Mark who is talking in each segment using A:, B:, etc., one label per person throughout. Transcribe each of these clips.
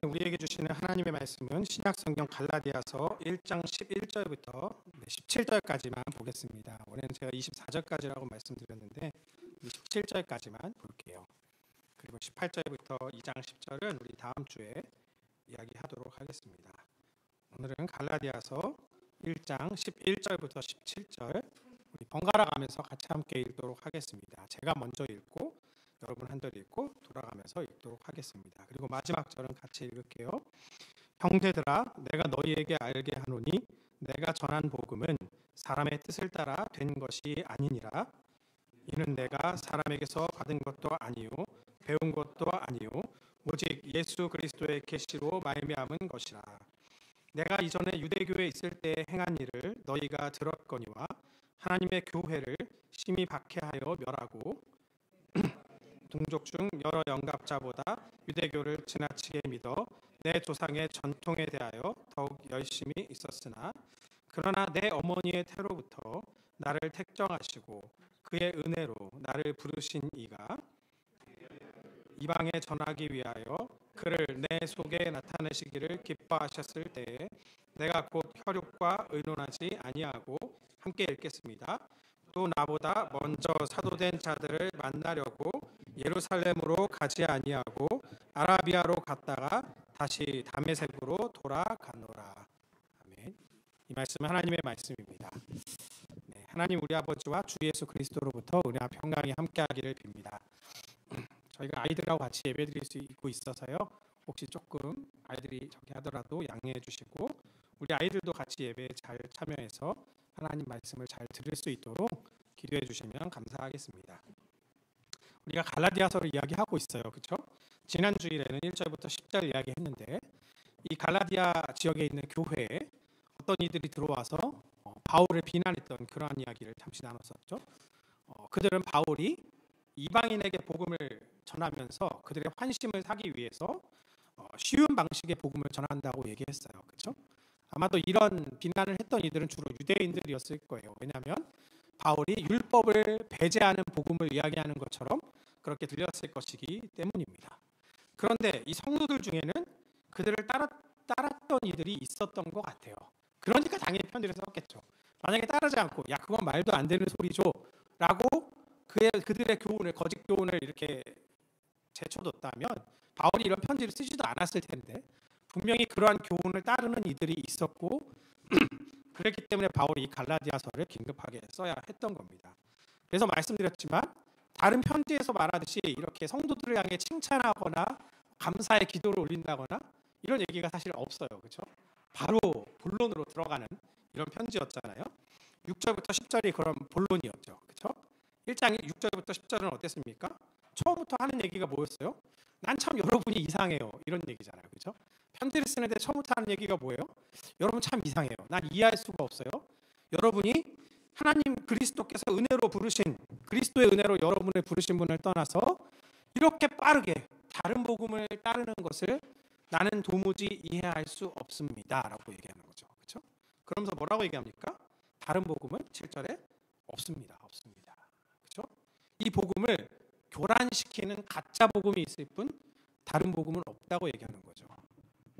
A: 우리에게 주시는 하나님의 말씀은 신약성경 갈라디아서 1장 11절부터 17절까지만 보겠습니다. 원래는 제가 24절까지라고 말씀드렸는데 17절까지만 볼게요. 그리고 18절부터 2장 10절은 우리 다음 주에 이야기하도록 하겠습니다. 오늘은 갈라디아서 1장 11절부터 17절 우리 번갈아 가면서 같이 함께 읽도록 하겠습니다. 제가 먼저 읽고 여러분 한 절 읽고 돌아가면서 읽도록 하겠습니다. 그리고 마지막 절은 같이 읽을게요. 형제들아, 내가 너희에게 알게 하노니 내가 전한 복음은 사람의 뜻을 따라 된 것이 아니니라. 이는 내가 사람에게서 받은 것도 아니요 배운 것도 아니요 오직 예수 그리스도의 계시로 말미암은 것이라. 내가 이전에 유대교에 있을 때 행한 일을 너희가 들었거니와 하나님의 교회를 심히 박해하여 멸하고 동족 중 여러 영갑자보다 유대교를 지나치게 믿어 내 조상의 전통에 대하여 더욱 열심히 있었으나 그러나 내 어머니의 태로부터 나를 택정하시고 그의 은혜로 나를 부르신 이가 이방에 전하기 위하여 그를 내 속에 나타내시기를 기뻐하셨을 때에 내가 곧 혈육과 의논하지 아니하고 함께 읽겠습니다. 또 나보다 먼저 사도된 자들을 만나려고 예루살렘으로 가지 아니하고 아라비아로 갔다가 다시 다메섹으로 돌아가노라. 아멘. 이 말씀은 하나님의 말씀입니다. 네, 하나님 우리 아버지와 주 예수 그리스도로부터 은혜와 평강이 함께하기를 빕니다. 저희가 아이들하고 같이 예배드릴 수 있고 있어서요. 혹시 조금 아이들이 저기 하더라도 양해해 주시고 우리 아이들도 같이 예배에 잘 참여해서 하나님 말씀을 잘 들을 수 있도록 기도해 주시면 감사하겠습니다. 우리가 갈라디아서를 이야기하고 있어요. 그렇죠? 지난 주일에는 1절부터 10절 이야기했는데 이 갈라디아 지역에 있는 교회에 어떤 이들이 들어와서 바울을 비난했던 그러한 이야기를 잠시 나눴었죠. 그들은 바울이 이방인에게 복음을 전하면서 그들의 환심을 사기 위해서 쉬운 방식의 복음을 전한다고 얘기했어요. 그렇죠? 아마도 이런 비난을 했던 이들은 주로 유대인들이었을 거예요. 왜냐하면 바울이 율법을 배제하는 복음을 이야기하는 것처럼 그렇게 들렸을 것이기 때문입니다. 그런데 이 성도들 중에는 그들을 따랐던 이들이 있었던 것 같아요. 그러니까 당연히 편지를 썼겠죠. 만약에 따르지 않고 야 그건 말도 안 되는 소리죠 라고 그들의 교훈을 거짓 교훈을 이렇게 제쳐뒀다면 바울이 이런 편지를 쓰지도 않았을 텐데 분명히 그러한 교훈을 따르는 이들이 있었고 그렇기 때문에 바울이 갈라디아서를 긴급하게 써야 했던 겁니다. 그래서 말씀드렸지만 다른 편지에서 말하듯이 이렇게 성도들을 향해 칭찬하거나 감사의 기도를 올린다거나 이런 얘기가 사실 없어요. 그렇죠? 바로 본론으로 들어가는 이런 편지였잖아요. 6절부터 10절이 그런 본론이었죠. 그렇죠? 1장 6절부터 10절은 어땠습니까? 처음부터 하는 얘기가 뭐였어요? 난 참 여러분이 이상해요. 이런 얘기잖아요. 그렇죠? 편지를 쓰는데 처음부터 하는 얘기가 뭐예요? 여러분 참 이상해요. 난 이해할 수가 없어요. 여러분이 하나님 그리스도께서 은혜로 부르신 그리스도의 은혜로 여러분을 부르신 분을 떠나서 이렇게 빠르게 다른 복음을 따르는 것을 나는 도무지 이해할 수 없습니다. 라고 얘기하는 거죠. 그렇죠? 그러면서 뭐라고 얘기합니까? 다른 복음은 7절에 없습니다. 없습니다. 그렇죠? 이 복음을 교란시키는 가짜 복음이 있을 뿐 다른 복음은 없다고 얘기하는 거죠.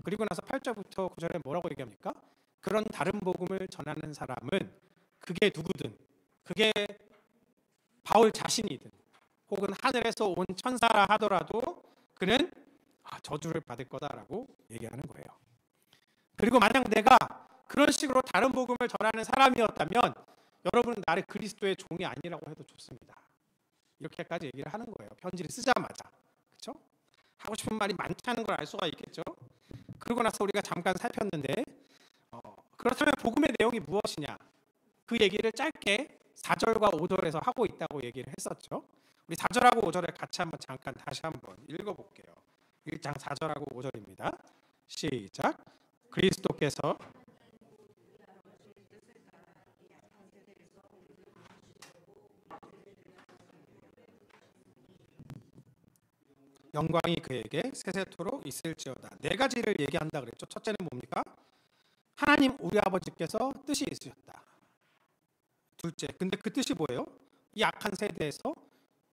A: 그리고 나서 8절부터 9절에 뭐라고 얘기합니까? 그런 다른 복음을 전하는 사람은 그게 누구든 그게 바울 자신이든 혹은 하늘에서 온 천사라 하더라도 그는 저주를 받을 거다라고 얘기하는 거예요. 그리고 만약 내가 그런 식으로 다른 복음을 전하는 사람이었다면 여러분은 나를 그리스도의 종이 아니라고 해도 좋습니다. 이렇게까지 얘기를 하는 거예요. 편지를 쓰자마자. 그렇죠? 하고 싶은 말이 많다는 걸 알 수가 있겠죠. 그러고 나서 우리가 잠깐 살폈는데 그렇다면 복음의 내용이 무엇이냐? 그 얘기를 짧게 4절과 5절에서 하고 있다고 얘기를 했었죠. 우리 4절하고 5절을 같이 한번 잠깐 다시 한번 읽어볼게요. 1장 4절하고 5절입니다. 시작. 그리스도께서 영광이 그에게 세세토록 있을지어다. 네 가지를 얘기한다 그랬죠. 첫째는 뭡니까? 하나님 우리 아버지께서 뜻이 있으셨다. 둘째, 근데 그 뜻이 뭐예요? 이 악한 세대에서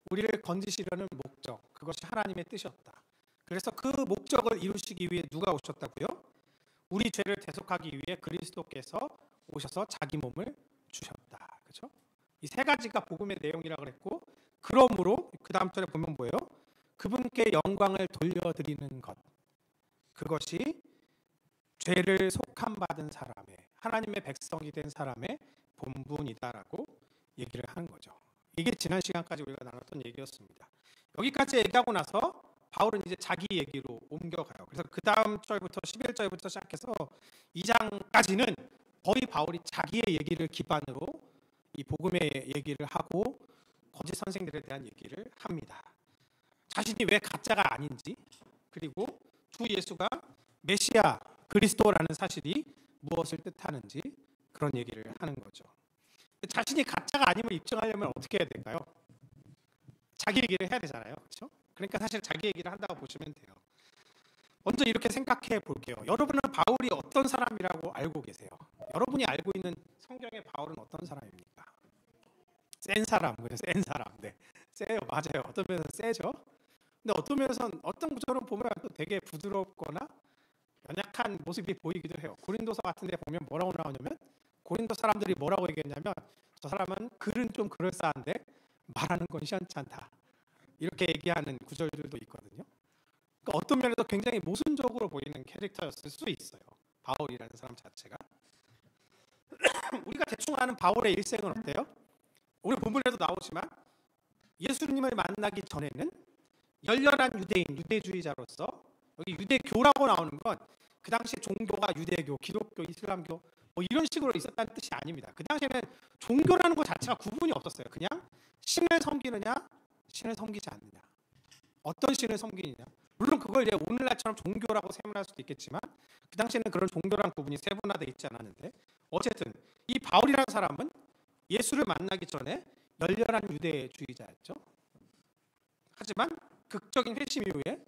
A: 우리를 건지시려는 목적, 그것이 하나님의 뜻이었다. 그래서 그 목적을 이루시기 위해 누가 오셨다고요? 우리 죄를 대속하기 위해 그리스도께서 오셔서 자기 몸을 주셨다. 그렇죠? 이 세 가지가 복음의 내용이라 그랬고, 그러므로 그 다음 절에 보면 뭐예요? 그분께 영광을 돌려드리는 것, 그것이 죄를 속함 받은 사람의, 하나님의 백성이 된 사람의 본분이다라고 얘기를 하는 거죠. 이게 지난 시간까지 우리가 나눴던 얘기였습니다. 여기까지 얘기하고 나서 바울은 이제 자기 얘기로 옮겨가요. 그래서 그 다음 절부터 11절부터 시작해서 2장까지는 거의 바울이 자기의 얘기를 기반으로 이 복음의 얘기를 하고 거짓 선생들에 대한 얘기를 합니다. 자신이 왜 가짜가 아닌지, 그리고 주 예수가 메시아 그리스도라는 사실이 무엇을 뜻하는지 그런 얘기를 하는 거죠. 자신이 가짜가 아님을 입증하려면 어떻게 해야 될까요? 자기 얘기를 해야 되잖아요. 그렇죠? 그러니까 사실 자기 얘기를 한다고 보시면 돼요. 먼저 이렇게 생각해 볼게요. 여러분은 바울이 어떤 사람이라고 알고 계세요? 여러분이 알고 있는 성경의 바울은 어떤 사람입니까? 센 사람, 그래서 센 사람. 네, 세요, 맞아요. 어떤 면에서 세죠. 근데 어떤 면에서는 어떤 구절을 보면 또 되게 부드럽거나 연약한 모습이 보이기도 해요. 고린도서 같은 데 보면 뭐라고 나오냐면, 고린도 사람들이 뭐라고 얘기했냐면, 저 사람은 글은 좀 그럴싸한데 말하는 건 시원치 않다, 이렇게 얘기하는 구절들도 있거든요. 그러니까 어떤 면에서 굉장히 모순적으로 보이는 캐릭터였을 수 있어요, 바울이라는 사람 자체가. 우리가 대충 아는 바울의 일생은 어때요? 오늘 본문에도 나오지만 예수님을 만나기 전에는 열렬한 유대인, 유대주의자로서, 여기 유대교라고 나오는 건 그 당시 종교가 유대교, 기독교, 이슬람교 뭐 이런 식으로 있었다는 뜻이 아닙니다. 그 당시에는 종교라는 것 자체가 구분이 없었어요. 그냥 신을 섬기느냐, 신을 섬기지 않느냐, 어떤 신을 섬기느냐. 물론 그걸 이제 오늘날처럼 종교라고 세분할 수도 있겠지만 그 당시에는 그런 종교란 구분이 세분화되어 있지 않았는데, 어쨌든 이 바울이라는 사람은 예수를 만나기 전에 열렬한 유대주의자였죠. 하지만 극적인 회심 이후에,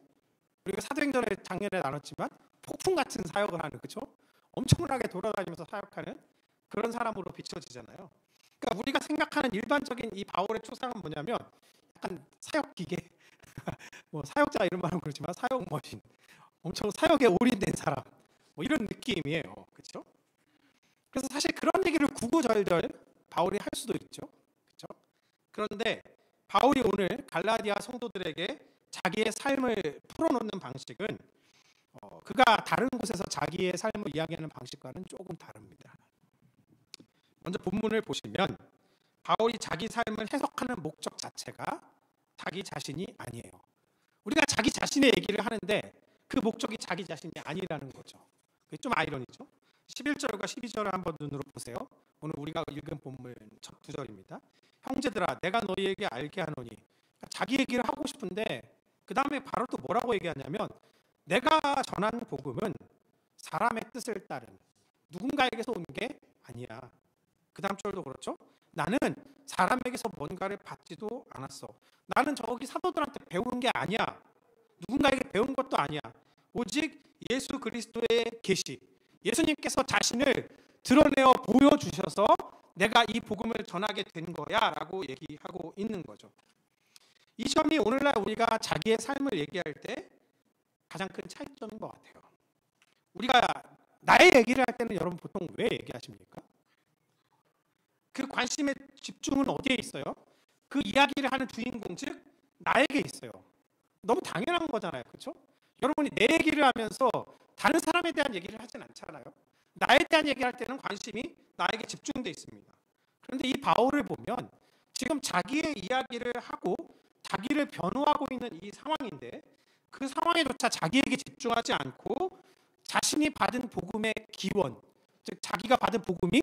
A: 우리가 사도행전의 작년에 나눴지만 폭풍 같은 사역을 하는, 그렇죠? 엄청나게 돌아다니면서 사역하는 그런 사람으로 비춰지잖아요. 그러니까 우리가 생각하는 일반적인 이 바울의 초상은 뭐냐면 약간 사역 기계, 뭐 사역자 이런 말은 그렇지만 사역 머신, 엄청 사역에 올인된 사람, 뭐 이런 느낌이에요, 그렇죠? 그래서 사실 그런 얘기를 구구절절 바울이 할 수도 있죠, 그렇죠? 그런데 바울이 오늘 갈라디아 성도들에게 자기의 삶을 풀어놓는 방식은 그가 다른 곳에서 자기의 삶을 이야기하는 방식과는 조금 다릅니다. 먼저 본문을 보시면 바울이 자기 삶을 해석하는 목적 자체가 자기 자신이 아니에요. 우리가 자기 자신의 얘기를 하는데 그 목적이 자기 자신이 아니라는 거죠. 그게 좀 아이러니죠. 11절과 12절을 한번 눈으로 보세요. 오늘 우리가 읽은 본문 첫 구절입니다. 형제들아, 내가 너희에게 알게 하노니. 자기 얘기를 하고 싶은데 그 다음에 바로 또 뭐라고 얘기하냐면, 내가 전한 복음은 사람의 뜻을 따른, 누군가에게서 온 게 아니야. 그 다음 절도 그렇죠. 나는 사람에게서 뭔가를 받지도 않았어. 나는 저기 사도들한테 배운 게 아니야. 누군가에게 배운 것도 아니야. 오직 예수 그리스도의 계시, 예수님께서 자신을 드러내어 보여주셔서 내가 이 복음을 전하게 된 거야 라고 얘기하고 있는 거죠. 이 점이 오늘날 우리가 자기의 삶을 얘기할 때 가장 큰 차이점인 것 같아요. 우리가 나의 얘기를 할 때는 여러분 보통 왜 얘기하십니까? 그 관심의 집중은 어디에 있어요? 그 이야기를 하는 주인공, 즉 나에게 있어요. 너무 당연한 거잖아요, 그렇죠? 여러분이 내 얘기를 하면서 다른 사람에 대한 얘기를 하진 않잖아요. 나에 대한 얘기할 때는 관심이 나에게 집중돼 있습니다. 그런데 이 바울을 보면 지금 자기의 이야기를 하고 자기를 변호하고 있는 이 상황인데, 그 상황에조차 자기에게 집중하지 않고 자신이 받은 복음의 기원, 즉 자기가 받은 복음이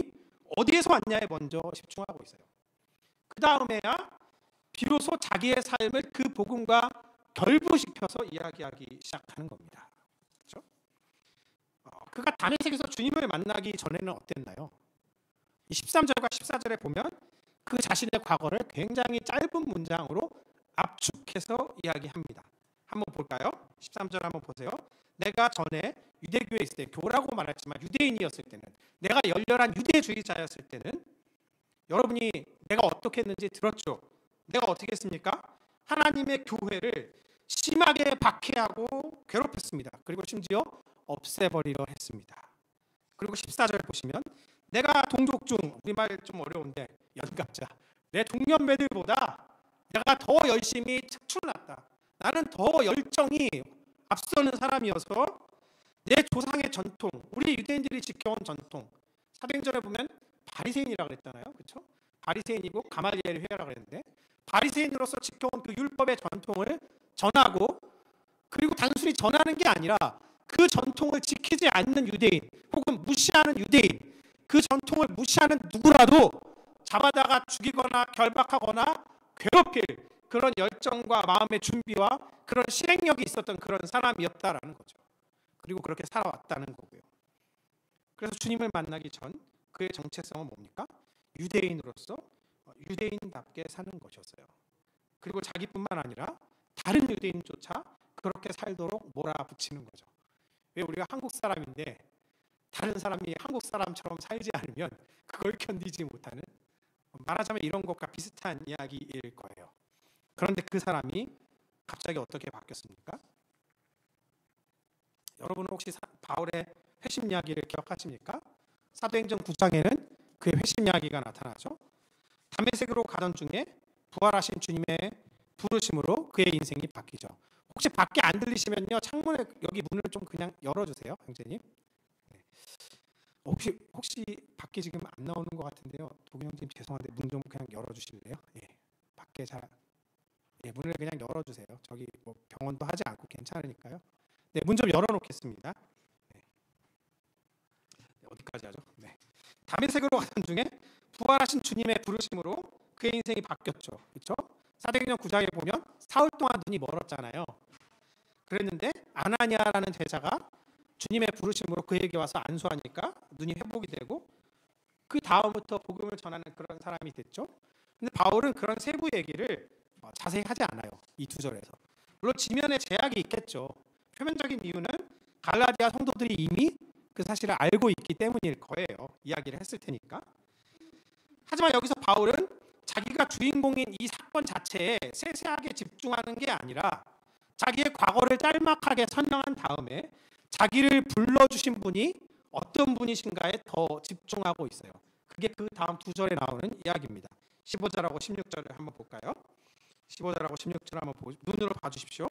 A: 어디에서 왔냐에 먼저 집중하고 있어요. 그 다음에야 비로소 자기의 삶을 그 복음과 결부시켜서 이야기하기 시작하는 겁니다. 그렇죠? 그가 다메섹에서 주님을 만나기 전에는 어땠나요? 13절과 14절에 보면 그 자신의 과거를 굉장히 짧은 문장으로 압축해서 이야기합니다. 한번 볼까요? 13절 한번 보세요. 내가 전에 유대교에 있을 때, 교라고 말했지만 유대인이었을 때는, 내가 열렬한 유대주의자였을 때는 여러분이 내가 어떻게 했는지 들었죠? 내가 어떻게 했습니까? 하나님의 교회를 심하게 박해하고 괴롭혔습니다. 그리고 심지어 없애버리려 했습니다. 그리고 14절 보시면 내가 동족 중, 우리말 좀 어려운데 연갑자, 내 동년배들보다 내가 더 열심히 특출났다. 나는 더 열정이 앞서는 사람이어서 내 조상의 전통, 우리 유대인들이 지켜온 전통, 사도행전에 보면 바리새인이라고 그랬잖아요. 그렇죠? 바리새인이고 가말리엘 회라고 그랬는데 바리새인으로서 지켜온 그 율법의 전통을 전하고, 그리고 단순히 전하는 게 아니라 그 전통을 지키지 않는 유대인 혹은 무시하는 유대인, 그 전통을 무시하는 누구라도 잡아다가 죽이거나 결박하거나 괴롭힐 그런 열정과 마음의 준비와 그런 실행력이 있었던 그런 사람이었다라는 거죠. 그리고 그렇게 살아왔다는 거고요. 그래서 주님을 만나기 전 그의 정체성은 뭡니까? 유대인으로서 유대인답게 사는 것이었어요. 그리고 자기뿐만 아니라 다른 유대인조차 그렇게 살도록 몰아붙이는 거죠. 왜? 우리가 한국 사람인데 다른 사람이 한국 사람처럼 살지 않으면 그걸 견디지 못하는, 말하자면 이런 것과 비슷한 이야기일 거예요. 그런데 그 사람이 갑자기 어떻게 바뀌었습니까? 여러분은 혹시 바울의 회심 이야기를 기억하십니까? 사도행전 9장에는 그의 회심 이야기가 나타나죠. 다메섹으로 가던 중에 부활하신 주님의 부르심으로 그의 인생이 바뀌죠. 혹시 밖에 안 들리시면요, 창문에 여기 문을 좀 그냥 열어주세요, 형제님. 네. 혹시 밖에 지금 안 나오는 것 같은데요, 도경 형님 죄송한데 문 좀 그냥 열어주실래요? 예, 밖에 잘, 예, 문을 그냥 열어주세요. 저기 뭐 병원도 하지 않고 괜찮으니까요. 네, 문 좀 열어놓겠습니다. 네. 어디까지 하죠? 네. 다메섹으로 가던 중에 부활하신 주님의 부르심으로 그의 인생이 바뀌었죠. 그렇죠? 사도행전 9장에 보면 사흘 동안 눈이 멀었잖아요. 그랬는데 아나니아라는 제자가 주님의 부르심으로 그에게 와서 안수하니까 눈이 회복이 되고 그 다음부터 복음을 전하는 그런 사람이 됐죠. 근데 바울은 그런 세부 얘기를 자세히 하지 않아요. 이 두 절에서. 물론 지면에 제약이 있겠죠. 표면적인 이유는 갈라디아 성도들이 이미 그 사실을 알고 있기 때문일 거예요. 이야기를 했을 테니까. 하지만 여기서 바울은 자기가 주인공인 이 사건 자체에 세세하게 집중하는 게 아니라 자기의 과거를 짤막하게 설명한 다음에 자기를 불러주신 분이 어떤 분이신가에 더 집중하고 있어요. 그게 그 다음 두 절에 나오는 이야기입니다. 15절하고 16절을 한번 볼까요? 15절하고 16절 한번 눈으로 봐주십시오.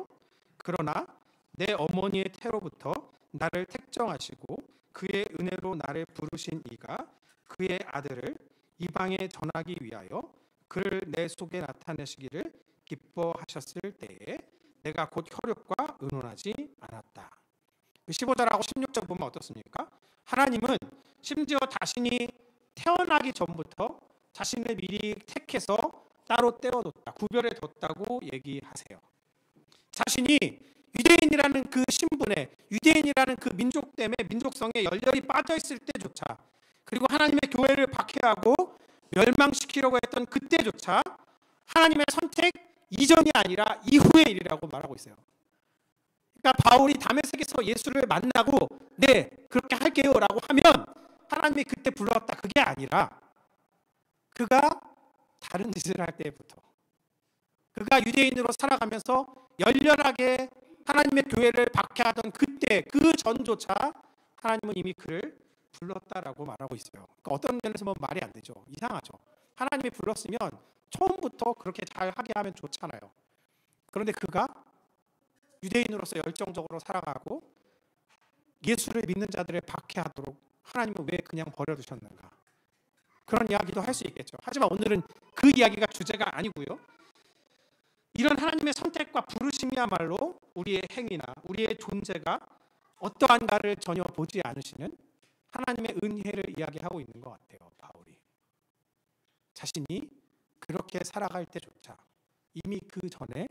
A: 그러나 내 어머니의 태로부터 나를 택정하시고 그의 은혜로 나를 부르신 이가 그의 아들을 이방에 전하기 위하여 그를 내 속에 나타내시기를 기뻐하셨을 때에 내가 곧 혈육과 의논하지 않았다. 15절하고 16절 보면 어떻습니까? 하나님은 심지어 자신이 태어나기 전부터 자신을 미리 택해서 따로 떼어뒀다, 구별해뒀다고 얘기하세요. 자신이 유대인이라는 그 신분에, 유대인이라는 그 민족 때문에 민족성에 열렬히 빠져있을 때조차, 그리고 하나님의 교회를 박해하고 멸망시키려고 했던 그때조차 하나님의 선택 이전이 아니라 이후의 일이라고 말하고 있어요. 그러니까 바울이 다메섹에서 예수를 만나고 네 그렇게 할게요 라고 하면 하나님이 그때 불렀다, 그게 아니라 그가 다른 짓을 할 때부터, 그가 유대인으로 살아가면서 열렬하게 하나님의 교회를 박해하던 그때 그 전조차 하나님은 이미 그를 불렀다라고 말하고 있어요. 그러니까 어떤 면에서 보면 말이 안 되죠. 이상하죠. 하나님이 불렀으면 처음부터 그렇게 잘 하게 하면 좋잖아요. 그런데 그가 유대인으로서 열정적으로 살아가고 예수를 믿는 자들을 박해하도록 하나님은 왜 그냥 버려두셨는가? 그런 이야기도 할 수 있겠죠. 하지만 오늘은 그 이야기가 주제가 아니고요. 이런 하나님의 선택과 부르심이야말로 우리의 행위나 우리의 존재가 어떠한가를 전혀 보지 않으시는 하나님의 은혜를 이야기하고 있는 것 같아요. 바울이 자신이 그렇게 살아갈 때조차 이미 그 전에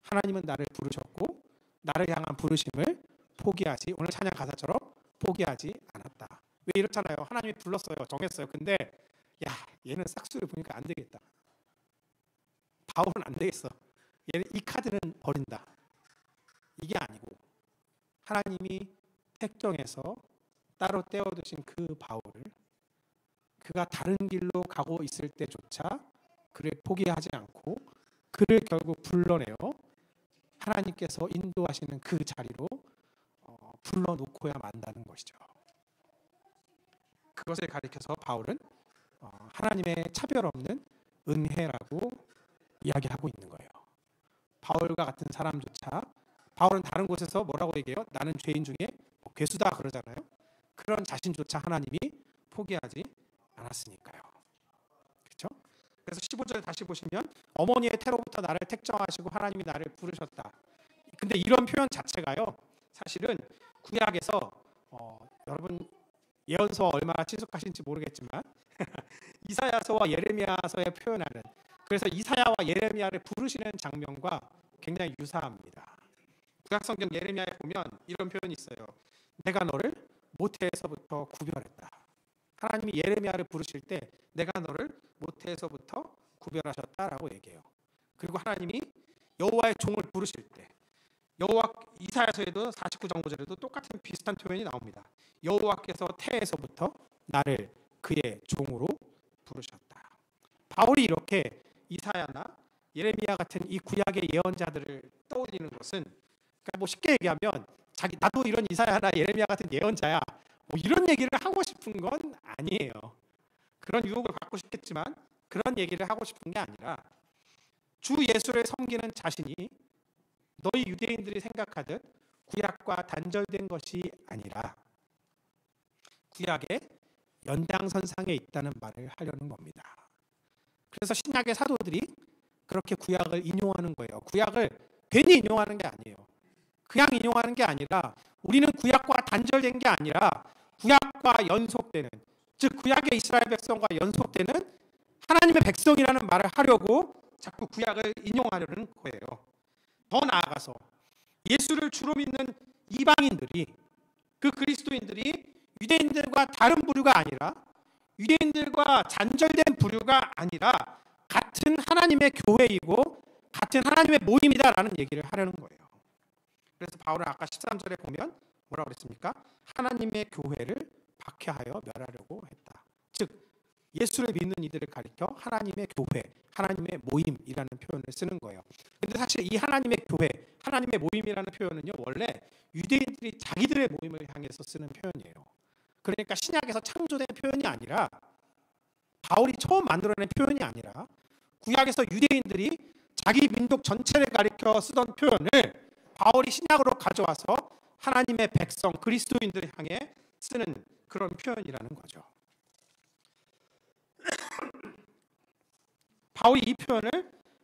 A: 하나님은 나를 부르셨고 나를 향한 부르심을 포기하지, 오늘 찬양 가사처럼 포기하지 않았다. 왜 이렇잖아요. 하나님이 불렀어요. 정했어요. 근데 야, 얘는 싹수를 보니까 안 되겠다. 바울은 안 되겠어. 얘는 이 카드는 버린다. 이게 아니고 하나님이 택정해서 따로 떼어두신 그 바울을, 그가 다른 길로 가고 있을 때조차 그를 포기하지 않고 그를 결국 불러내어 하나님께서 인도하시는 그 자리로 불러놓고야 만다는 것이죠. 그것을 가리켜서 바울은 하나님의 차별 없는 은혜라고 이야기하고 있는 거예요. 바울과 같은 사람조차, 바울은 다른 곳에서 뭐라고 얘기해요? 나는 죄인 중에 괴수다 그러잖아요. 그런 자신조차 하나님이 포기하지 않았으니까요. 그렇죠? 그래서 15절 다시 보시면 어머니의 태로부터 나를 택정하시고 하나님이 나를 부르셨다. 근데 이런 표현 자체가요, 사실은 구약에서 여러분 예언서와 얼마나 친숙하신지 모르겠지만 이사야서와 예레미야서에 표현하는, 그래서 이사야와 예레미야를 부르시는 장면과 굉장히 유사합니다. 구약 성경 예레미야에 보면 이런 표현이 있어요. 내가 너를 모태에서부터 구별했다. 하나님이 예레미야를 부르실 때 내가 너를 모태에서부터 구별하셨다라고 얘기해요. 그리고 하나님이 여호와의 종을 부르실 때 여호와, 이사야서에도 49장 5절에도 똑같은 비슷한 표현이 나옵니다. 여호와께서 태에서부터 나를 그의 종으로 부르셨다. 바울이 이렇게 이사야나 예레미야 같은 이 구약의 예언자들을 떠올리는 것은, 그러니까 뭐 쉽게 얘기하면 나도 이런 이사야나 예레미야 같은 예언자야, 뭐 이런 얘기를 하고 싶은 건 아니에요. 그런 유혹을 받고 싶겠지만 그런 얘기를 하고 싶은 게 아니라, 주 예수를 섬기는 자신이 너희 유대인들이 생각하듯 구약과 단절된 것이 아니라 구약의 연장선상에 있다는 말을 하려는 겁니다. 그래서 신약의 사도들이 그렇게 구약을 인용하는 거예요. 구약을 괜히 인용하는 게 아니에요. 그냥 인용하는 게 아니라 우리는 구약과 단절된 게 아니라 구약과 연속되는, 즉 구약의 이스라엘 백성과 연속되는 하나님의 백성이라는 말을 하려고 자꾸 구약을 인용하려는 거예요. 더 나아가서 예수를 주로 믿는 이방인들이, 그 그리스도인들이 유대인들과 다른 부류가 아니라, 유대인들과 단절된 부류가 아니라 같은 하나님의 교회이고 같은 하나님의 모임이다라는 얘기를 하려는 거예요. 그래서 바울은 아까 13절에 보면 뭐라고 그랬습니까? 하나님의 교회를 박해하여 멸하려고 했다. 즉 예수를 믿는 이들을 가리켜 하나님의 교회, 하나님의 모임이라는 표현을 쓰는 거예요. 근데 사실 이 하나님의 교회, 하나님의 모임이라는 표현은요, 원래 유대인들이 자기들의 모임을 향해서 쓰는 표현이에요. 그러니까 신약에서 창조된 표현이 아니라, 바울이 처음 만들어낸 표현이 아니라, 구약에서 유대인들이 자기 민족 전체를 가리켜 쓰던 표현을 바울이 신약으로 가져와서 하나님의 백성, 그리스도인들을 향해 쓰는 그런 표현이라는 거죠. 바울이 이 표현을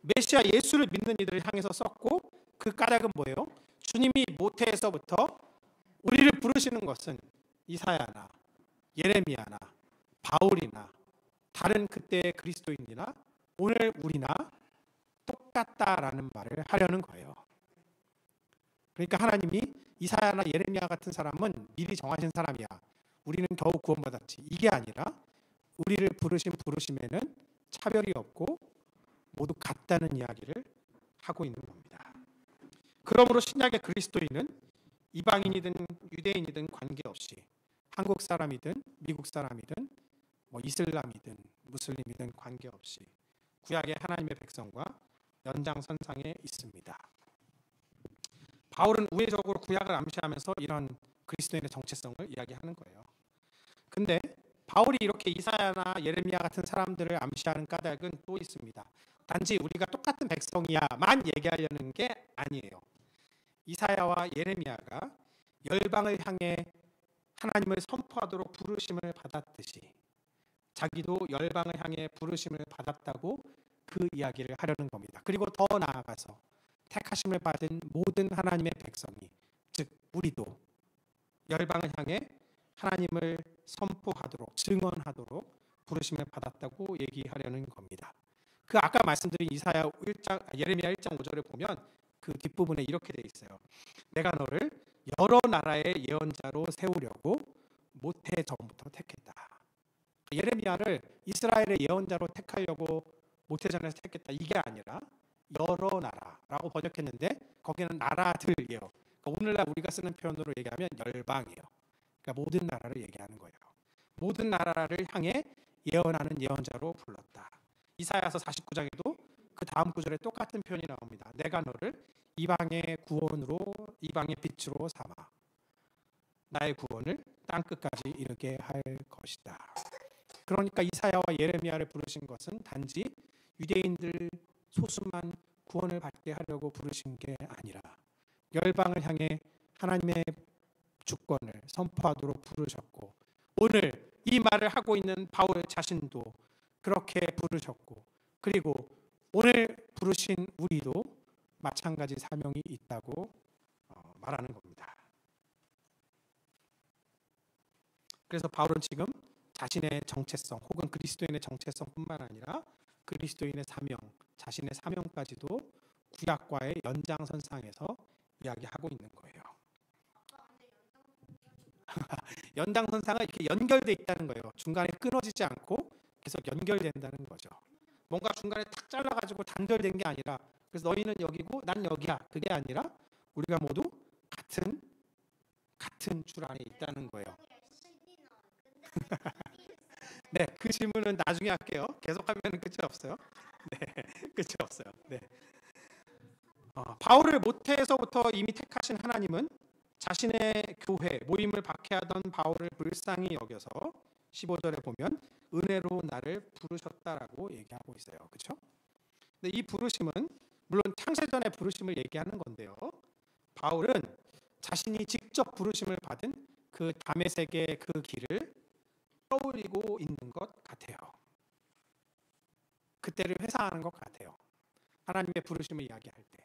A: 메시아 예수를 믿는 이들을 향해서 썼고, 그 까닭은 뭐예요? 주님이 모태에서부터 우리를 부르시는 것은 이사야나 예레미야나 바울이나 다른 그때의 그리스도인이나 오늘 우리나 똑같다라는 말을 하려는 거예요. 그러니까 하나님이 이사야나 예레미야 같은 사람은 미리 정하신 사람이야, 우리는 겨우 구원받았지, 이게 아니라 우리를 부르신 부르심에는 차별이 없고 모두 같다는 이야기를 하고 있는 겁니다. 그러므로 신약의 그리스도인은 이방인이든 유대인이든 관계없이, 한국 사람이든 미국 사람이든 뭐 이슬람이든 무슬림이든 관계없이 구약의 하나님의 백성과 연장선상에 있습니다. 바울은 우회적으로 구약을 암시하면서 이런 그리스도인의 정체성을 이야기하는 거예요. 근데 바울이 이렇게 이사야나 예레미야 같은 사람들을 암시하는 까닭은 또 있습니다. 단지 우리가 똑같은 백성이야만 얘기하려는 게 아니에요. 이사야와 예레미야가 열방을 향해 하나님을 선포하도록 부르심을 받았듯이 자기도 열방을 향해 부르심을 받았다고 그 이야기를 하려는 겁니다. 그리고 더 나아가서 택하심을 받은 모든 하나님의 백성이, 즉 우리도 열방을 향해 하나님을 선포하도록, 증언하도록 부르심을 받았다고 얘기하려는 겁니다. 그 아까 말씀드린 예레미야 1장 5절을 보면 그 뒷부분에 이렇게 돼 있어요. 내가 너를 여러 나라의 예언자로 세우려고 모태 전부터 택했다. 예레미야를 이스라엘의 예언자로 택하려고 모태전에서 택했다, 이게 아니라 여러 나라라고 번역했는데 거기는 나라들이에요. 그러니까 오늘날 우리가 쓰는 표현으로 얘기하면 열방이에요. 그러니까 모든 나라를 얘기하는 거예요. 모든 나라를 향해 예언하는 예언자로 불렀다. 이사야서 49장에도 그 다음 구절에 똑같은 표현이 나옵니다. 내가 너를 이방의 구원으로, 이방의 빛으로 삼아 나의 구원을 땅 끝까지 이르게 할 것이다. 그러니까 이사야와 예레미야를 부르신 것은 단지 유대인들 소수만 구원을 받게 하려고 부르신 게 아니라 열방을 향해 하나님의 주권을 선포하도록 부르셨고, 오늘 이 말을 하고 있는 바울 자신도 그렇게 부르셨고, 그리고 오늘 부르신 우리도 마찬가지 사명이 있다고 말하는 겁니다. 그래서 바울은 지금 자신의 정체성 혹은 그리스도인의 정체성뿐만 아니라 그리스도인의 사명, 자신의 사명까지도 구약과의 연장선상에서 이야기하고 있는 거예요. 연장선상은 이렇게 연결돼 있다는 거예요. 중간에 끊어지지 않고 계속 연결된다는 거죠. 뭔가 중간에 탁 잘라가지고 단절된 게 아니라, 그래서 너희는 여기고 난 여기야, 그게 아니라 우리가 모두 같은 줄 안에 있다는 거예요. 네, 그 질문은 나중에 할게요. 계속하면 끝이 없어요. 네, 끝이 없어요. 네. 바울을 모태에서부터 이미 택하신 하나님은 자신의 교회 모임을 박해하던 바울을 불쌍히 여겨서 15절에 보면 은혜로 나를 부르셨다라고 얘기하고 있어요. 그렇죠? 근데 이 부르심은 물론 창세전의 부르심을 얘기하는 건데요. 바울은 자신이 직접 부르심을 받은 그 다메섹의 그 길을 떠올리고 있는 것 같아요. 그때를 회상하는 것 같아요. 하나님의 부르심을 이야기할 때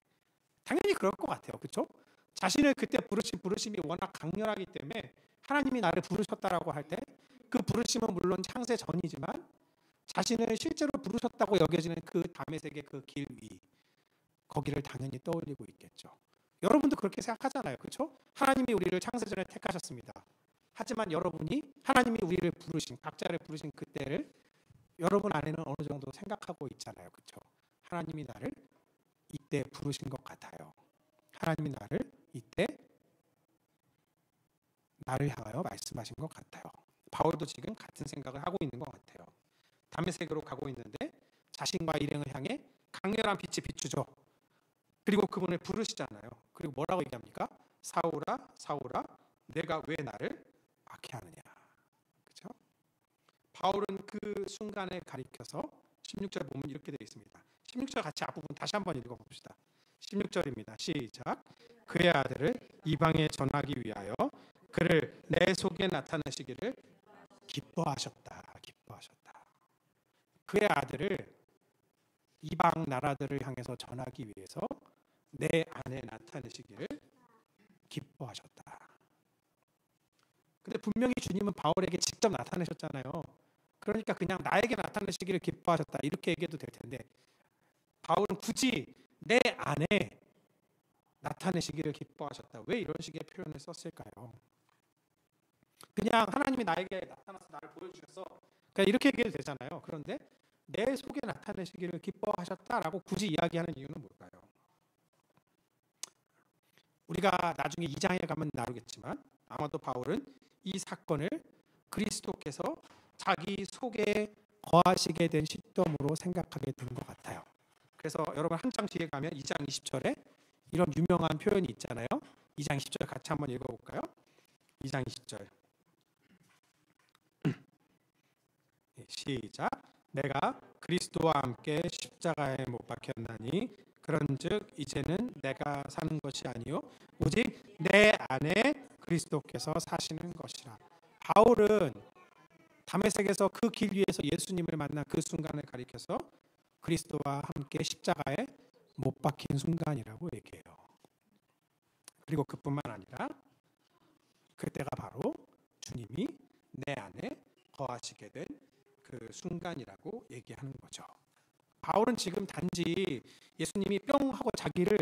A: 당연히 그럴 것 같아요. 그렇죠? 자신을 그때 부르심이 워낙 강렬하기 때문에 하나님이 나를 부르셨다라고 할 때 그 부르심은 물론 창세 전이지만 자신을 실제로 부르셨다고 여겨지는 그 다메섹의 그 길 위, 거기를 당연히 떠올리고 있겠죠. 여러분도 그렇게 생각하잖아요. 그렇죠? 하나님이 우리를 창세전에 택하셨습니다. 하지만 여러분이 하나님이 우리를 부르신, 각자를 부르신 그때를 여러분 안에는 어느 정도 생각하고 있잖아요. 그렇죠? 하나님이 나를 이때 부르신 것 같아요. 하나님이 나를 이때 나를 향하여 말씀하신 것 같아요. 바울도 지금 같은 생각을 하고 있는 것 같아요. 다메섹으로 가고 있는데 자신과 일행을 향해 강렬한 빛이 비추죠. 그리고 그분을 부르시잖아요. 그리고 뭐라고 얘기합니까? 사울아, 사울아, 내가 왜 나를 박해하느냐. 그렇죠? 바울은 그 순간에 가리켜서 16절 보면 이렇게 되어 있습니다. 16절 같이 앞부분 다시 한번 읽어봅시다. 16절입니다. 시작. 그의 아들을 이방에 전하기 위하여 그를 내 속에 나타내시기를 기뻐하셨다. 그의 아들을 이방 나라들을 향해서 전하기 위해서 내 안에 나타내시기를 기뻐하셨다. 근데 분명히 주님은 바울에게 직접 나타내셨잖아요. 그러니까 그냥 나에게 나타내시기를 기뻐하셨다 이렇게 얘기해도 될 텐데, 바울은 굳이 내 안에 나타내시기를 기뻐하셨다. 왜 이런 식의 표현을 썼을까요? 그냥 하나님이 나에게 나타나서 나를 보여주셔서 그냥 이렇게 얘기해도 되잖아요. 그런데 내 속에 나타내시기를 기뻐하셨다라고 굳이 이야기하는 이유는 뭘까요? 우리가 나중에 2장에 가면 나누겠지만 아마도 바울은 이 사건을 그리스도께서 자기 속에 거하시게 된 시점으로 생각하게 된 것 같아요. 그래서 여러분 한 장 뒤에 가면 2장 20절에 이런 유명한 표현이 있잖아요. 2장 20절 같이 한번 읽어볼까요? 2장 20절 시작. 내가 그리스도와 함께 십자가에 못 박혔나니 그런즉 이제는 내가 사는 것이 아니요 오직 내 안에 그리스도께서 사시는 것이라. 바울은 다메섹에서 그 길 위에서 예수님을 만난 그 순간을 가리켜서 그리스도와 함께 십자가에 못 박힌 순간이라고 얘기해요. 그리고 그뿐만 아니라 그때가 바로 주님이 내 안에 거하시게 된 그 순간이라고 얘기하는 거죠. 바울은 지금 단지 예수님이 뿅 하고 자기를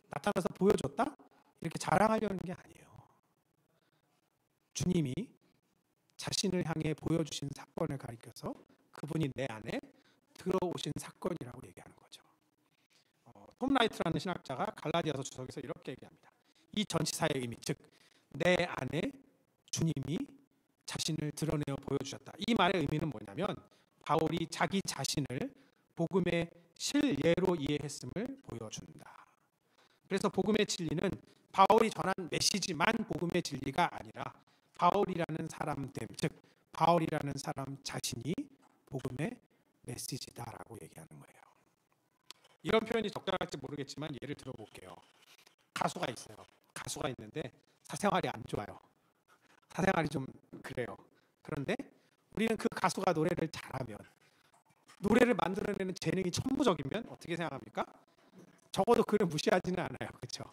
A: 나타나서 보여줬다? 이렇게 자랑하려는 게 아니에요. 주님이 자신을 향해 보여주신 사건을 가리켜서 그분이 내 안에 들어오신 사건이라고 얘기하는 거죠. 톰 라이트라는 신학자가 갈라디아서 주석에서 이렇게 얘기합니다. 이 전치사의 의미, 즉 내 안에 주님이 자신을 드러내어 보여주셨다. 이 말의 의미는 뭐냐면 바울이 자기 자신을 복음의 실예로 이해했음을 보여준다. 그래서 복음의 진리는 바울이 전한 메시지만 복음의 진리가 아니라 바울이라는 사람됨, 즉 바울이라는 사람 자신이 복음의 메시지다라고 얘기하는 거예요. 이런 표현이 적절할지 모르겠지만 예를 들어볼게요. 가수가 있어요. 가수가 있는데 사생활이 안 좋아요. 사생활이 좀 그래요. 그런데 우리는 그 가수가 노래를 잘하면, 노래를 만들어내는 재능이 천부적이면 어떻게 생각합니까? 적어도 그를 무시하지는 않아요. 그렇죠?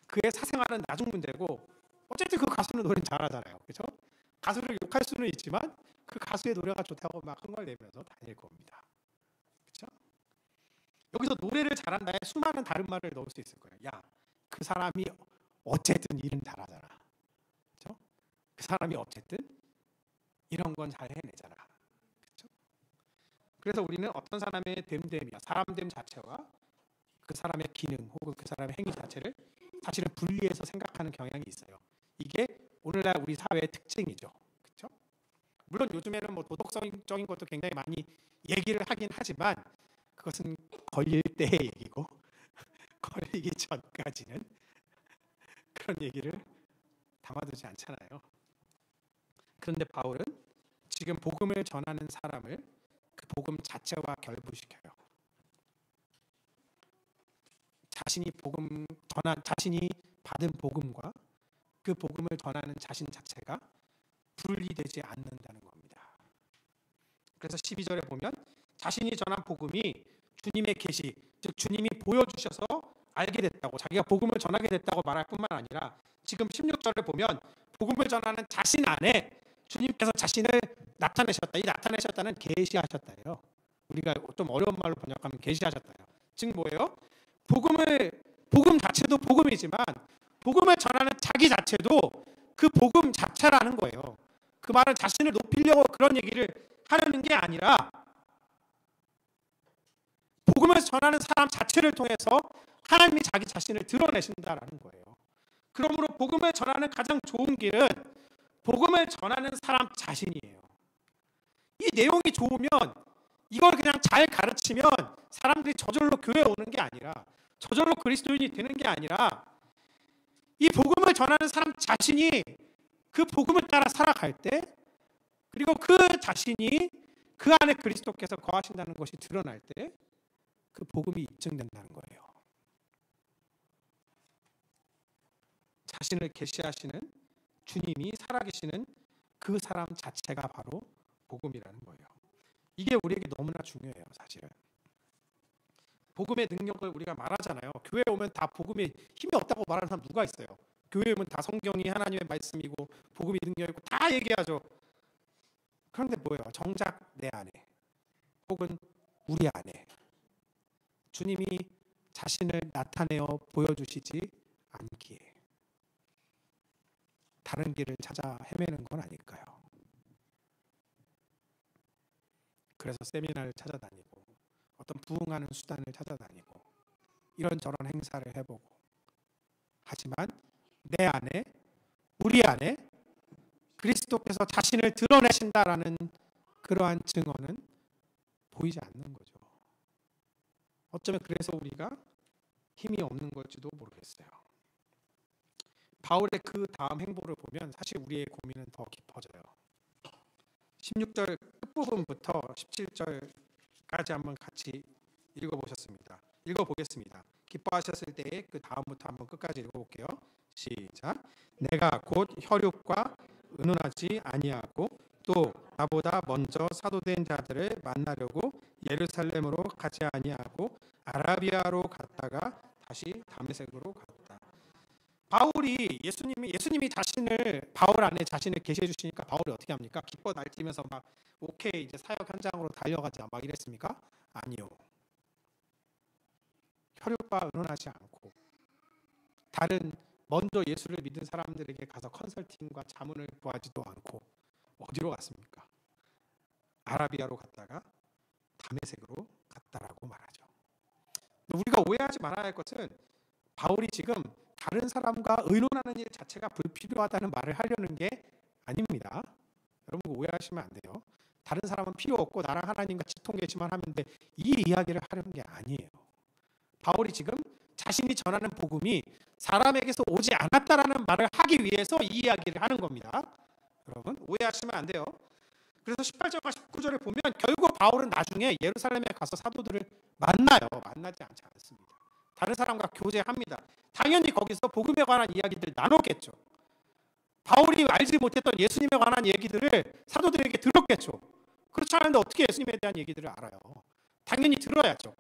A: 그의 사생활은 나중 문제고 어쨌든 그 가수는 노래는 잘하잖아요. 그렇죠? 가수를 욕할 수는 있지만 그 가수의 노래가 좋다고 막 흥얼대면서 다닐 겁니다. 그렇죠? 여기서 노래를 잘한다에 수많은 다른 말을 넣을 수 있을 거예요. 야, 그 사람이 어쨌든 일은 잘하잖아. 그렇죠? 그 사람이 어쨌든 이런 건 잘 해내잖아. 그렇죠? 그래서 우리는 어떤 사람의 됨됨이야, 사람됨 자체와 그 사람의 기능 혹은 그 사람의 행위 자체를 사실은 분리해서 생각하는 경향이 있어요. 이게 오늘날 우리 사회의 특징이죠. 그렇죠? 물론 요즘에는 뭐 도덕적인 것도 굉장히 많이 얘기를 하긴 하지만 그것은 걸릴 때의 얘기고 걸리기 전까지는 그런 얘기를 담아두지 않잖아요. 그런데 바울은 지금 복음을 전하는 사람을 그 복음 자체와 결부시켜요. 자신이 받은 복음과 그 복음을 전하는 자신 자체가 분리되지 않는다는 겁니다. 그래서 12절에 보면 자신이 전한 복음이 주님의 계시, 즉 주님이 보여주셔서 알게 됐다고, 자기가 복음을 전하게 됐다고 말할 뿐만 아니라 지금 16절에 보면 복음을 전하는 자신 안에 주님께서 자신을 나타내셨다. 이 나타내셨다는 계시하셨다예요. 우리가 좀 어려운 말로 번역하면 계시하셨다요. 즉 뭐예요? 복음 자체도 복음이지만 복음을 전하는 자기 자체도 그 복음 자체라는 거예요. 그 말은 자신을 높이려고 그런 얘기를 하려는 게 아니라 복음을 전하는 사람 자체를 통해서 하나님이 자기 자신을 드러내신다라는 거예요. 그러므로 복음을 전하는 가장 좋은 길은 복음을 전하는 사람 자신이에요. 이 내용이 좋으면 이걸 그냥 잘 가르치면 사람들이 저절로 교회에 오는 게 아니라, 저절로 그리스도인이 되는 게 아니라, 이 복음을 전하는 사람 자신이 그 복음을 따라 살아갈 때, 그리고 그 자신이 그 안에 그리스도께서 거하신다는 것이 드러날 때 그 복음이 입증된다는 거예요. 자신을 계시하시는 주님이 살아계시는 그 사람 자체가 바로 복음이라는 거예요. 이게 우리에게 너무나 중요해요. 사실은 복음의 능력을 우리가 말하잖아요. 교회에 오면 다 복음에 힘이 없다고 말하는 사람 누가 있어요? 교회에 오면 다 성경이 하나님의 말씀이고 복음이 능력이고 다 얘기하죠. 그런데 뭐예요? 정작 내 안에 혹은 우리 안에 주님이 자신을 나타내어 보여주시지 않기에 다른 길을 찾아 헤매는 건 아닐까요? 그래서 세미나를 찾아다니고 어떤 부흥하는 수단을 찾아다니고 이런저런 행사를 해보고, 하지만 내 안에, 우리 안에 그리스도께서 자신을 드러내신다라는 그러한 증언은 보이지 않는 거죠. 어쩌면 그래서 우리가 힘이 없는 걸지도 모르겠어요. 바울의 그 다음 행보를 보면 사실 우리의 고민은 더 깊어져요. 16절 끝부분부터 17절까지 한번 같이 읽어보겠습니다. 기뻐하셨을 때에 그 다음부터 한번 끝까지 읽어볼게요. 시작. 내가 곧 혈육과 의논하지 아니하고 또 나보다 먼저 사도된 자들을 만나려고 예루살렘으로 가지 아니하고 아라비아로 갔다가 다시 다메섹으로 갔다. 바울이 예수님이 자신을, 바울 안에 자신을 계시해 주시니까 바울이 어떻게 합니까? 기뻐 날뛰면서 막 오케이 이제 사역 현장으로 달려가자 막 이랬습니까? 아니요. 혈육과 의논하지 않고 다른 먼저 예수를 믿은 사람들에게 가서 컨설팅과 자문을 구하지도 않고 어디로 갔습니까? 아라비아로 갔다가 다메섹으로 갔다라고 말하죠. 우리가 오해하지 말아야 할 것은 바울이 지금 다른 사람과 의논하는 일 자체가 불필요하다는 말을 하려는 게 아닙니다. 여러분 오해하시면 안 돼요. 다른 사람은 필요 없고 나랑 하나님과 직통계시만 하면 돼, 이 이야기를 하려는 게 아니에요. 바울이 지금 자신이 전하는 복음이 사람에게서 오지 않았다라는 말을 하기 위해서 이 이야기를 하는 겁니다. 여러분 오해하시면 안 돼요. 그래서 18절과 19절에 보면 결국 바울은 나중에 예루살렘에 가서 사도들을 만나요. 만나지 않지 않습니다. 다른 사람과 교제합니다. 당연히 거기서 복음에 관한 이야기들 나눴겠죠. 바울이 알지 못했던 예수님에 관한 얘기들을 사도들에게 들었겠죠. 그렇지 않은데 어떻게 예수님에 대한 얘기들을 알아요? 당연히 들어야죠.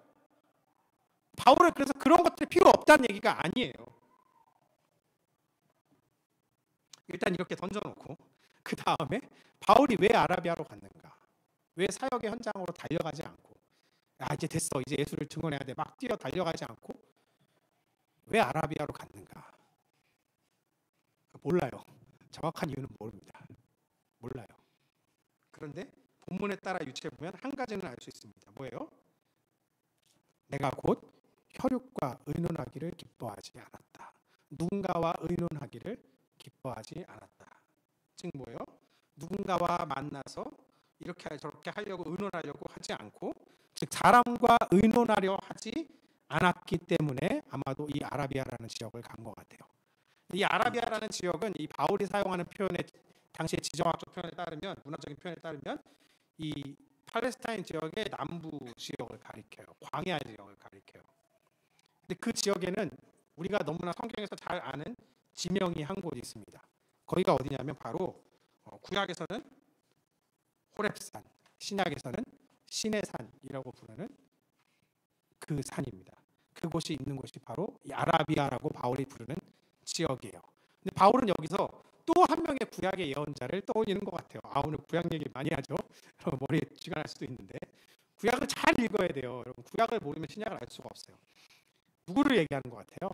A: 바울은 그래서 그런 것들이 필요 없다는 얘기가 아니에요. 일단 이렇게 던져놓고 그 다음에 바울이 왜 아라비아로 갔는가? 왜 사역의 현장으로 달려가지 않고 이제 됐어 이제 예수를 증언해야 돼 막 뛰어 달려가지 않고 왜 아라비아로 갔는가? 몰라요. 정확한 이유는 모릅니다. 몰라요. 그런데 본문에 따라 유추해 보면 한 가지는 알 수 있습니다. 뭐예요? 내가 곧 혈육과 의논하기를 기뻐하지 않았다. 누군가와 의논하기를 기뻐하지 않았다. 즉 뭐예요? 누군가와 만나서 이렇게 저렇게 하려고 의논하려고 하지 않고, 즉 사람과 의논하려 하지 않았기 때문에 아마도 이 아라비아라는 지역을 간 것 같아요. 이 아라비아라는 지역은 이 바울이 사용하는 표현의 당시의 지정학적 표현에 따르면, 문화적인 표현에 따르면 이 팔레스타인 지역의 남부 지역을 가리켜요. 광야 지역을 가리켜요. 근데 그 지역에는 우리가 너무나 성경에서 잘 아는 지명이 한 곳이 있습니다. 거기가 어디냐면 바로 구약에서는 호렙산, 신약에서는 시내산이라고 부르는 그 산입니다. 그곳이 있는 곳이 바로 이 아라비아라고 바울이 부르는 지역이에요. 근데 바울은 여기서 또 한 명의 구약의 예언자를 떠올리는 것 같아요. 오늘 구약 얘기 많이 하죠. 머리에 쥐가 날 수도 있는데 구약을 잘 읽어야 돼요. 여러분 구약을 모르면 신약을 알 수가 없어요. 누구를 얘기하는 것 같아요?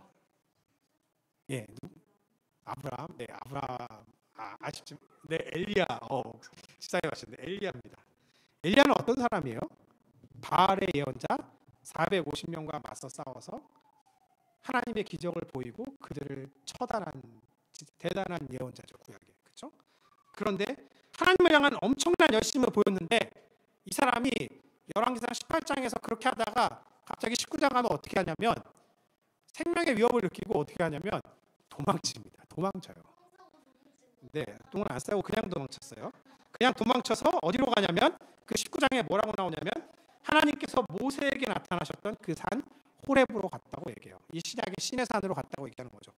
A: 예, 아브라함. 네, 아브라함. 아쉽지만 네, 엘리야. 시사에 마셨는데 엘리야입니다. 엘리야는 어떤 사람이에요? 바알의 예언자 450명과 맞서 싸워서 하나님의 기적을 보이고 그들을 처단한 대단한 예언자죠, 구약에. 그렇죠? 그런데 하나님을 향한 엄청난 열심을 보였는데 이 사람이 열왕기상 18장에서 그렇게 하다가 갑자기 19장 가면 어떻게 하냐면 생명의 위협을 느끼고 어떻게 하냐면 도망칩니다. 도망쳐요. 네, 똥을 안 싸고 그냥 도망쳤어요. 그냥 도망쳐서 어디로 가냐면 그 19장에 뭐라고 나오냐면 하나님께서 모세에게 나타나셨던 그 산 호렙으로 갔다고 얘기해요. 이 신약의 신의 산으로 갔다고 얘기하는 거죠.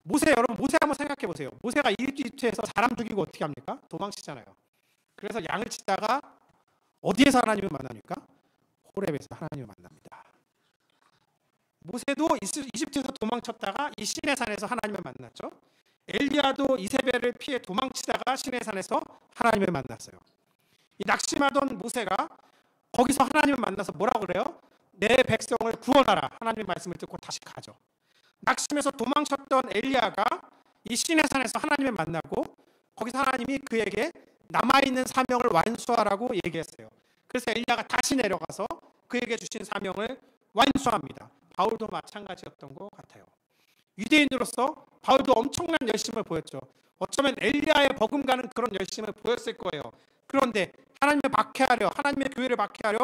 A: 모세, 여러분 모세 한번 생각해 보세요. 모세가 이집트에서 사람 죽이고 어떻게 합니까? 도망치잖아요. 그래서 양을 치다가 어디에서 하나님을 만납니까? 호렙에서 하나님을 만납니다. 모세도 이집트에서 도망쳤다가 이 신의 산에서 하나님을 만났죠. 엘리야도 이세벨을 피해 도망치다가 신의 산에서 하나님을 만났어요. 이 낙심하던 모세가 거기서 하나님을 만나서 뭐라고 그래요? 내 백성을 구원하라. 하나님의 말씀을 듣고 다시 가죠. 낙심해서 도망쳤던 엘리야가 이 신의 산에서 하나님을 만나고 거기서 하나님이 그에게 남아있는 사명을 완수하라고 얘기했어요. 그래서 엘리야가 다시 내려가서 그에게 주신 사명을 완수합니다. 바울도 마찬가지였던 것 같아요. 유대인으로서 바울도 엄청난 열심을 보였죠. 어쩌면 엘리야의 버금가는 그런 열심을 보였을 거예요. 그런데 하나님을 박해하려, 하나님의 교회를 박해하려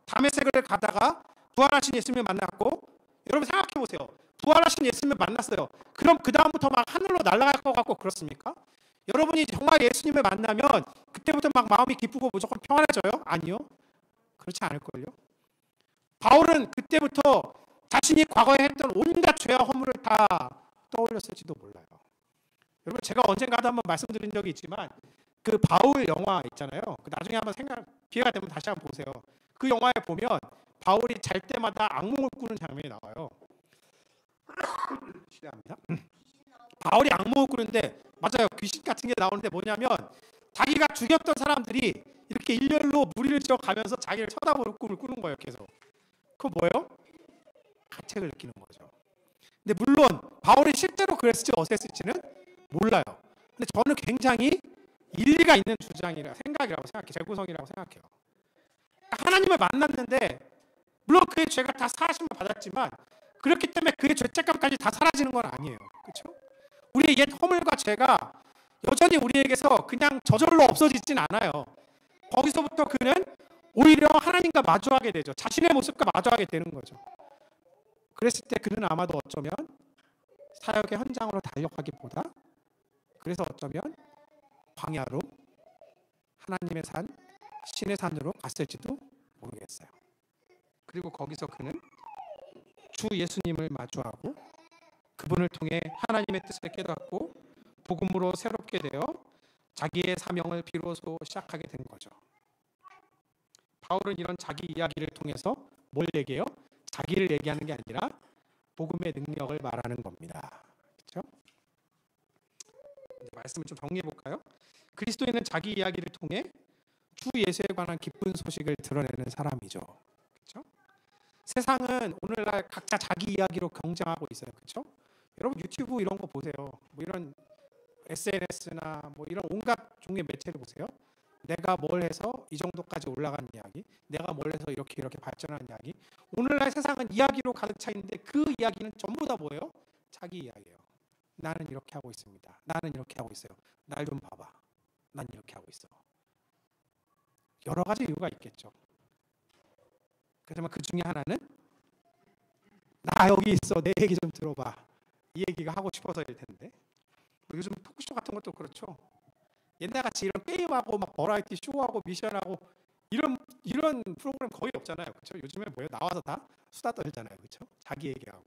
A: 다메섹을 가다가 부활하신 예수님을 만났고, 여러분 생각해 보세요. 부활하신 예수님을 만났어요. 그럼 그 다음부터 막 하늘로 날아갈 것 같고 그렇습니까? 여러분이 정말 예수님을 만나면 그때부터 막 마음이 기쁘고 무조건 평안해져요? 아니요. 그렇지 않을걸요. 바울은 그때부터 자신이 과거에 했던 온갖 죄와 허물을 다 떠올렸을지도 몰라요. 여러분 제가 언젠가도 한번 말씀드린 적이 있지만 그 바울 영화 있잖아요. 그 나중에 한번 기회가 되면 다시 한번 보세요. 그 영화에 보면 바울이 잘 때마다 악몽을 꾸는 장면이 나와요. 실례합니다. 바울이 악몽을 꾸는데 맞아요. 귀신 같은 게 나오는데 뭐냐면 자기가 죽였던 사람들이 이렇게 일렬로 무리를 지어 가면서 자기를 쳐다보는 꿈을 꾸는 거예요. 계속. 그거 뭐예요? 가책을 느끼는 거죠. 근데 물론 바울이 실제로 그랬을지 어땠을지는 몰라요. 근데 저는 굉장히 일리가 있는 주장이라 생각이라고 생각해요. 재구성이라고 생각해요. 하나님을 만났는데 물론 그의 죄가 다 사하심을 받았지만 그렇기 때문에 그의 죄책감까지 다 사라지는 건 아니에요. 그렇죠? 우리의 옛 허물과 죄가 여전히 우리에게서 그냥 저절로 없어지진 않아요. 거기서부터 그는 오히려 하나님과 마주하게 되죠. 자신의 모습과 마주하게 되는 거죠. 그랬을 때 그는 아마도 어쩌면 사역의 현장으로 달려가기보다 그래서 어쩌면 광야로 하나님의 산, 신의 산으로 갔을지도 모르겠어요. 그리고 거기서 그는 주 예수님을 마주하고 그분을 통해 하나님의 뜻을 깨닫고 복음으로 새롭게 되어 자기의 사명을 비로소 시작하게 된 거죠. 바울은 이런 자기 이야기를 통해서 뭘 얘기해요? 자기를 얘기하는 게 아니라 복음의 능력을 말하는 겁니다. 그렇죠? 말씀을 좀 정리해 볼까요? 그리스도인은 자기 이야기를 통해 주 예수에 관한 기쁜 소식을 드러내는 사람이죠. 그렇죠? 세상은 오늘날 각자 자기 이야기로 경쟁하고 있어요. 그렇죠? 여러분 유튜브 이런 거 보세요. 뭐 이런 SNS나 뭐 이런 온갖 종류의 매체를 보세요. 내가 뭘 해서 이 정도까지 올라간 이야기, 내가 뭘 해서 이렇게 발전한 이야기. 오늘날 세상은 이야기로 가득 차 있는데 그 이야기는 전부 다 뭐예요? 자기 이야기예요. 나는 이렇게 하고 있습니다. 나는 이렇게 하고 있어요. 날 좀 봐봐. 난 이렇게 하고 있어. 여러 가지 이유가 있겠죠. 그렇지만 그 중에 하나는 나 여기 있어. 내 얘기 좀 들어봐. 이 얘기가 하고 싶어서일 텐데. 요즘 토크쇼 같은 것도 그렇죠. 옛날같이 이런 게임하고 막 버라이티 쇼하고 미션하고 이런 프로그램 거의 없잖아요. 그렇죠? 요즘에 뭐예요? 나와서 다 수다 떨잖아요. 그렇죠? 자기 얘기하고.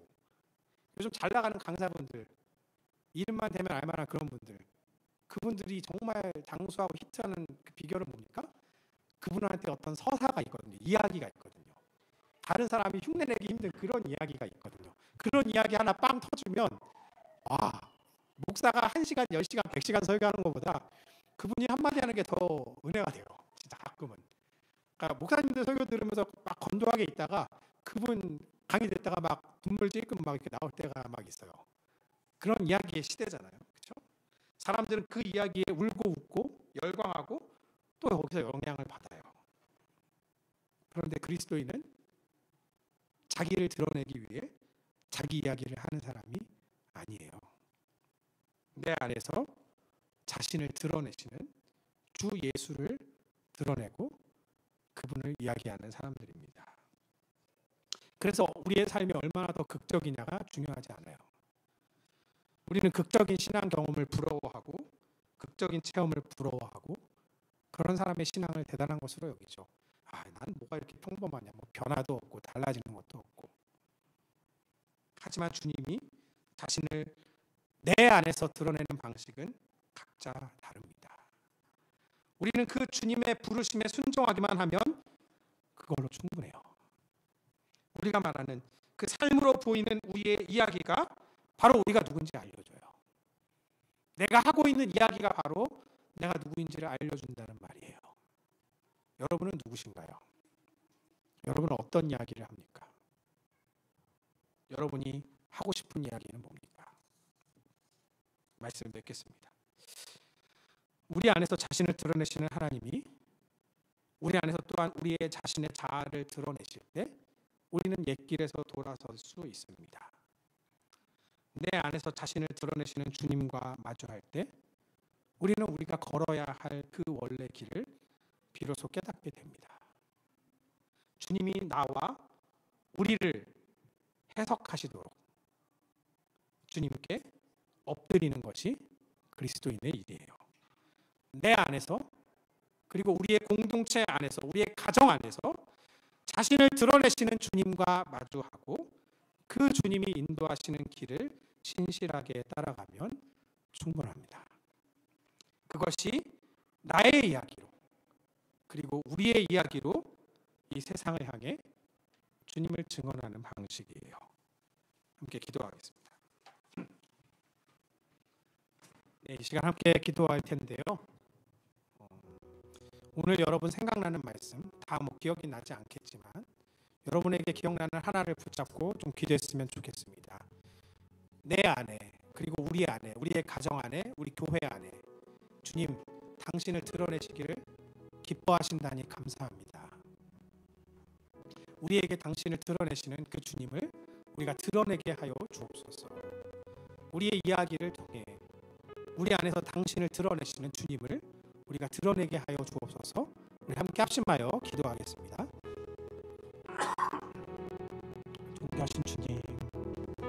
A: 요즘 잘 나가는 강사분들, 이름만 대면 알만한 그런 분들, 그분들이 정말 장수하고 히트하는 그 비결은 뭡니까? 그분한테 어떤 서사가 있거든요. 이야기가 있거든요. 다른 사람이 흉내내기 힘든 그런 이야기가 있거든요. 그런 이야기 하나 빵 터주면 와, 목사가 1시간, 10시간, 100시간 설교하는 것보다 그분이 한마디 하는 게 더 은혜가 돼요. 진짜 가끔은. 그러니까 목사님들 설교 들으면서 막 건조하게 있다가 그분 강의 듣다가 막 눈물 찔끔 막 이렇게 나올 때가 막 있어요. 그런 이야기의 시대잖아요. 그렇죠? 사람들은 그 이야기에 울고 웃고 열광하고 또 거기서 영향을 받아요. 그런데 그리스도인은 자기를 드러내기 위해 자기 이야기를 하는 사람이 아니에요. 내 안에서 자신을 드러내시는 주 예수를 드러내고 그분을 이야기하는 사람들입니다. 그래서 우리의 삶이 얼마나 더 극적이냐가 중요하지 않아요. 우리는 극적인 신앙 경험을 부러워하고 극적인 체험을 부러워하고 그런 사람의 신앙을 대단한 것으로 여기죠. 난 뭐가 이렇게 평범하냐, 뭐 변화도 없고 달라지는 것도 없고. 하지만 주님이 자신을 내 안에서 드러내는 방식은 각자 다릅니다. 우리는 그 주님의 부르심에 순종하기만 하면 그걸로 충분해요. 우리가 말하는 그 삶으로 보이는 우리의 이야기가 바로 우리가 누군지 알려줘요. 내가 하고 있는 이야기가 바로 내가 누구인지를 알려준다는 말이에요. 여러분은 누구신가요? 여러분은 어떤 이야기를 합니까? 여러분이 하고 싶은 이야기는 뭡니까? 말씀을 맺겠습니다. 우리 안에서 자신을 드러내시는 하나님이 우리 안에서 또한 우리의 자신의 자아를 드러내실 때 우리는 옛길에서 돌아설 수 있습니다. 내 안에서 자신을 드러내시는 주님과 마주할 때 우리는 우리가 걸어야 할 그 원래 길을 비로소 깨닫게 됩니다. 주님이 나와 우리를 해석하시도록 주님께 엎드리는 것이 그리스도인의 일이에요. 내 안에서 그리고 우리의 공동체 안에서 우리의 가정 안에서 자신을 드러내시는 주님과 마주하고 그 주님이 인도하시는 길을 신실하게 따라가면 충분합니다. 그것이 나의 이야기로 그리고 우리의 이야기로 이 세상을 향해 주님을 증언하는 방식이에요. 함께 기도하겠습니다. 네, 이 시간 함께 기도할 텐데요. 오늘 여러분 생각나는 말씀 다 뭐 기억이 나지 않겠지만 여러분에게 기억나는 하나를 붙잡고 좀 기도했으면 좋겠습니다. 내 안에 그리고 우리 안에 우리의 가정 안에 우리 교회 안에 주님 당신을 드러내시기를 기뻐하신다니 감사합니다. 우리에게 당신을 드러내시는 그 주님을 우리가 드러내게 하여 주옵소서. 우리의 이야기를 통해 우리 안에서 당신을 드러내시는 주님을 우리가 드러내게 하여 주옵소서. 우리 함께 합심하여 기도하겠습니다.